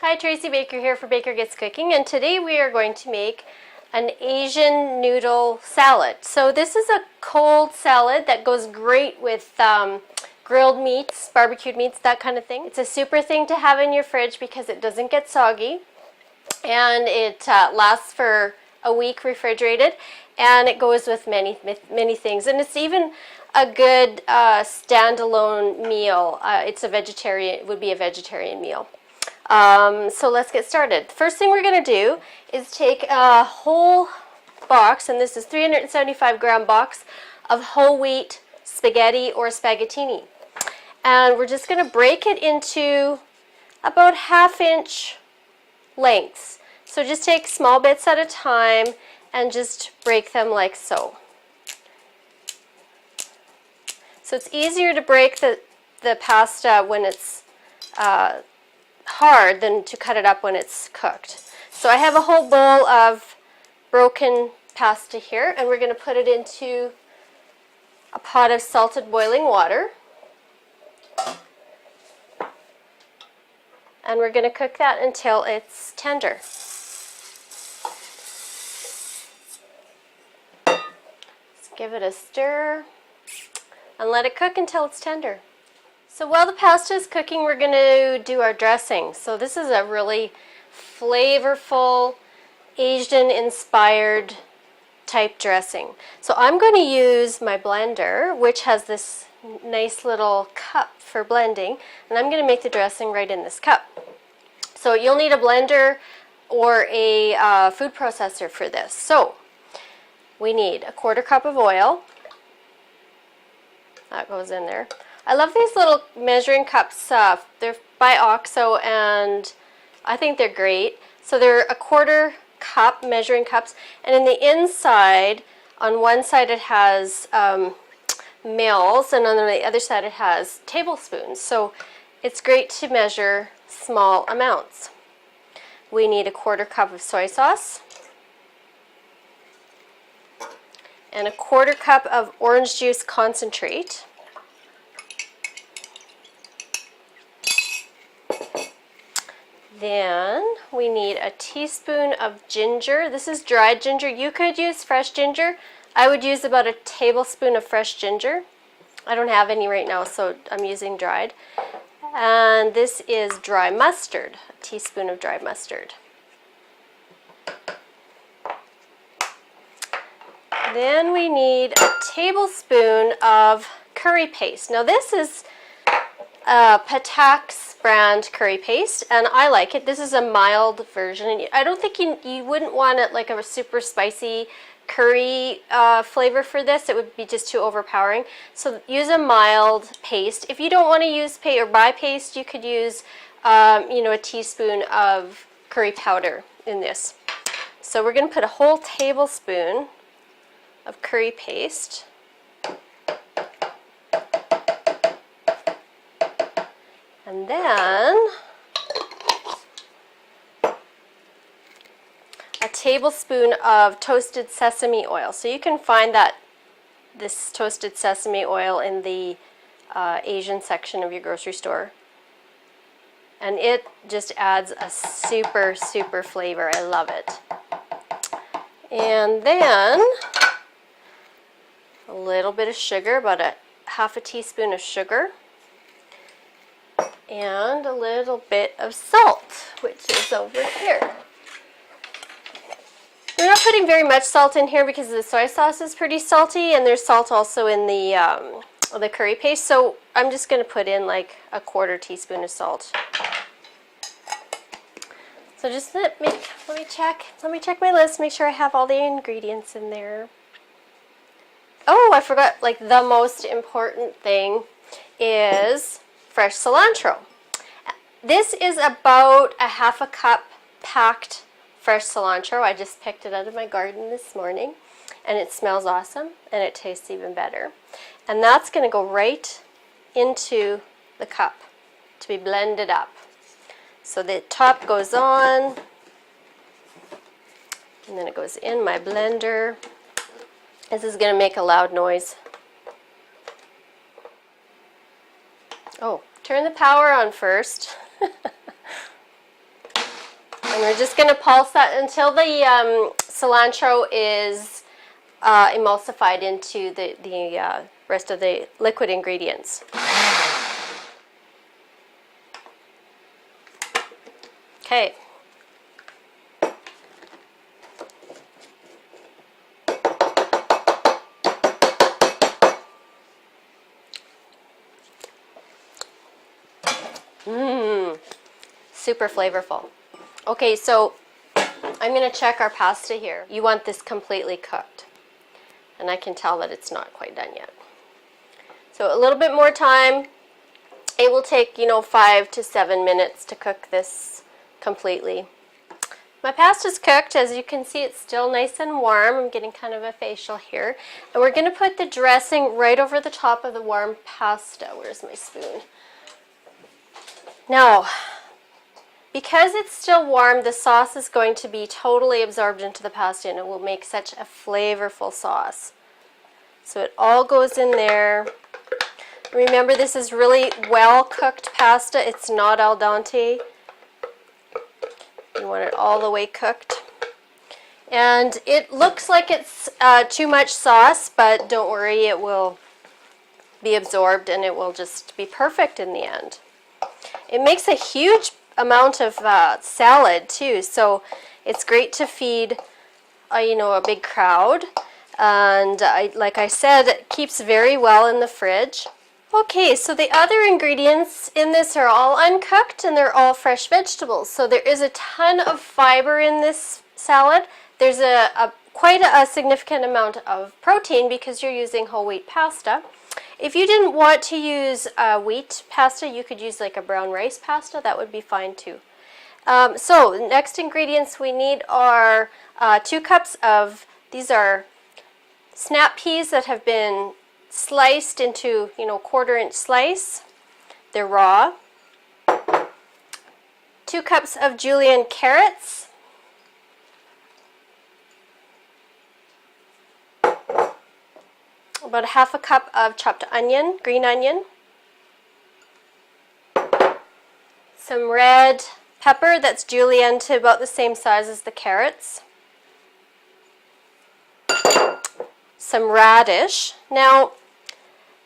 Hi, Tracy Baker here for Baker Gets Cooking, and today we are going to make an Asian noodle salad. So this is a cold salad that goes great with grilled meats, barbecued meats, that kind of thing. It's a super thing to have in your fridge because it doesn't get soggy, and it lasts for a week refrigerated, and it goes with many things, and it's even a good standalone meal. It would be a vegetarian meal. So let's get started. The first thing we're going to do is take a whole box, and this is 375 gram box of whole wheat spaghetti or spaghettini. And we're just going to break it into about 1/2 inch lengths. So just take small bits at a time and just break them like so. So it's easier to break the pasta when it's hard than to cut it up when it's cooked. So I have a whole bowl of broken pasta here, and we're going to put it into a pot of salted boiling water. And we're going to cook that until it's tender. Let's give it a stir and let it cook until it's tender. So while the pasta is cooking, we're going to do our dressing. So this is a really flavorful, Asian-inspired type dressing. So I'm going to use my blender, which has this nice little cup for blending, and I'm going to make the dressing right in this cup. So you'll need a blender or a food processor for this. So we need a 1/4 cup of oil. That goes in there. I love these little measuring cups. They're by OXO, and I think they're great. So they're a 1/4 cup measuring cups, and in the inside, on one side it has mils, and on the other side it has tablespoons. So it's great to measure small amounts. We need a 1/4 cup of soy sauce and a 1/4 cup of orange juice concentrate. Then we need a teaspoon of ginger. This is dried ginger. You could use fresh ginger. I would use about a tablespoon of fresh ginger. I don't have any right now, so I'm using dried. And this is dry mustard, a teaspoon of dry mustard. Then we need a tablespoon of curry paste. Now this is Patak's brand curry paste, and I like it. This is a mild version, and I don't think you wouldn't want it like a super spicy curry flavor for this. It would be just too overpowering. So use a mild paste. If you don't want to use or buy paste, you could use a teaspoon of curry powder in this. So we're going to put a whole tablespoon of curry paste. And then a tablespoon of toasted sesame oil. So you can find this toasted sesame oil in the Asian section of your grocery store. And it just adds a super, super flavor. I love it. And then a little bit of sugar, about 1/2 teaspoon of sugar. And a little bit of salt, which is over here. We're not putting very much salt in here because the soy sauce is pretty salty, and there's salt also in the curry paste. So I'm just going to put in like a 1/4 teaspoon of salt. So just let me check my list, make sure I have all the ingredients in there. Oh, I forgot, like the most important thing is fresh cilantro. This is about 1/2 cup packed fresh cilantro. I just picked it out of my garden this morning, and it smells awesome, and it tastes even better. And that's going to go right into the cup to be blended up. So the top goes on, and then it goes in my blender. This is going to make a loud noise. Oh, turn the power on first. And we're just going to pulse that until the cilantro is emulsified into the rest of the liquid ingredients. Okay. Super flavorful. Okay, so I'm going to check our pasta here. You want this completely cooked. And I can tell that it's not quite done yet. So a little bit more time. It will take, 5 to 7 minutes to cook this completely. My pasta's cooked. As you can see, it's still nice and warm. I'm getting kind of a facial here. And we're going to put the dressing right over the top of the warm pasta. Where's my spoon? Now, because it's still warm, the sauce is going to be totally absorbed into the pasta and it will make such a flavorful sauce. So it all goes in there. Remember, this is really well cooked pasta. It's not al dente. You want it all the way cooked. And it looks like it's too much sauce, but don't worry, it will be absorbed and it will just be perfect in the end. It makes a huge amount of salad too, so it's great to feed a big crowd, and like I said, it keeps very well in the fridge. Okay, so the other ingredients in this are all uncooked and they're all fresh vegetables, so there is a ton of fiber in this salad. There's quite a significant amount of protein because you're using whole wheat pasta. If you didn't want to use wheat pasta, you could use like a brown rice pasta. That would be fine too. So the next ingredients we need are 2 cups of, these are snap peas that have been sliced into, 1/4-inch slice. They're raw. 2 cups of julienne carrots. About 1/2 cup of chopped onion, green onion. Some red pepper that's julienne to about the same size as the carrots. Some radish. Now,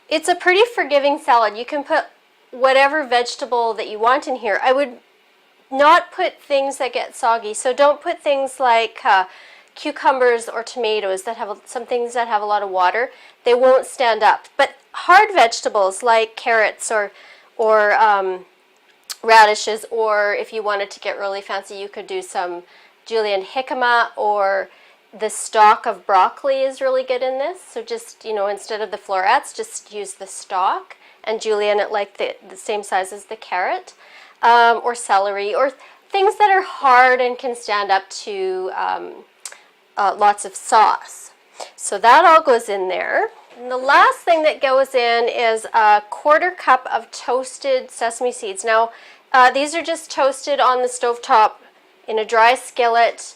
it's a pretty forgiving salad. You can put whatever vegetable that you want in here. I would not put things that get soggy, so don't put things like cucumbers or tomatoes that have some things that have a lot of water. They won't stand up. But hard vegetables like carrots or radishes, or if you wanted to get really fancy, you could do some julienne jicama, or the stalk of broccoli is really good in this. So just, instead of the florets, just use the stalk and julienne it like the same size as the carrot, or celery, or things that are hard and can stand up to lots of sauce. So that all goes in there. And the last thing that goes in is a 1/4 cup of toasted sesame seeds. Now, these are just toasted on the stovetop in a dry skillet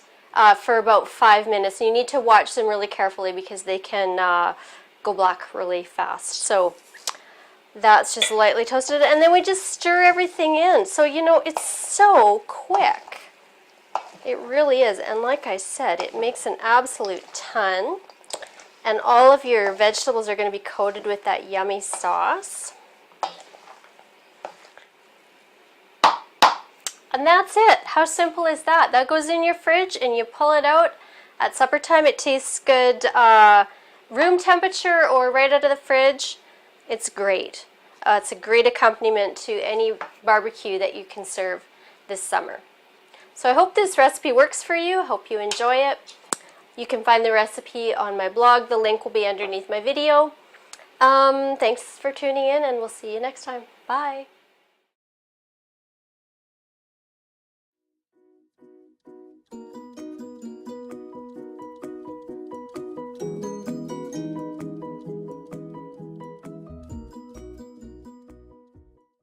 for about 5 minutes. And you need to watch them really carefully because they can go black really fast. So that's just lightly toasted. And then we just stir everything in. So, it's so quick. It really is. And like I said, it makes an absolute ton. And all of your vegetables are going to be coated with that yummy sauce. And that's it. How simple is that? That goes in your fridge and you pull it out at supper time. It tastes good room temperature or right out of the fridge. It's great. It's a great accompaniment to any barbecue that you can serve this summer. So I hope this recipe works for you. I hope you enjoy it. You can find the recipe on my blog. The link will be underneath my video. Thanks for tuning in, and we'll see you next time. Bye.